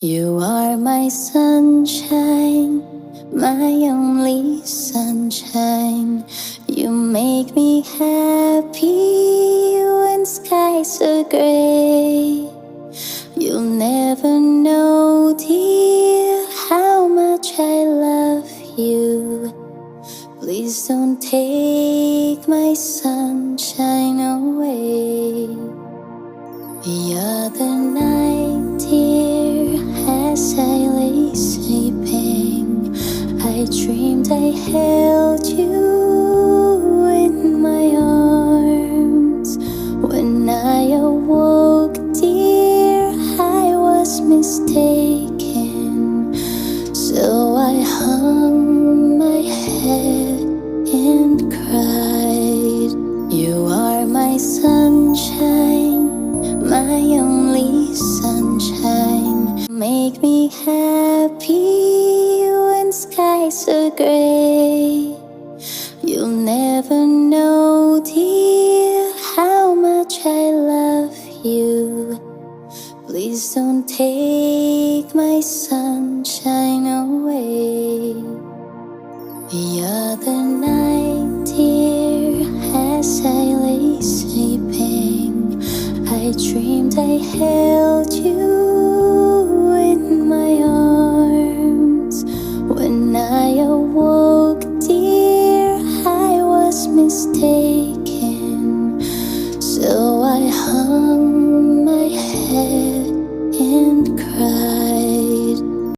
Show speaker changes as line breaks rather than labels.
You are my sunshine, my only sunshine. You make me happy when skies are gray. You'll never know, dear, how much I love you. Please don't take my sunshine away. The other night, dear, as I lay sleeping, I dreamed I held you in my arms. When I awoke, dear, I was mistaken. So I hung my head and cried. You are my sunshine, my only sunshine. Make me happy when skies are gray. You'll never know, dear, how much I love you. Please don't take my sunshine away. The other night, dear, as I lay sleeping, I dreamed I held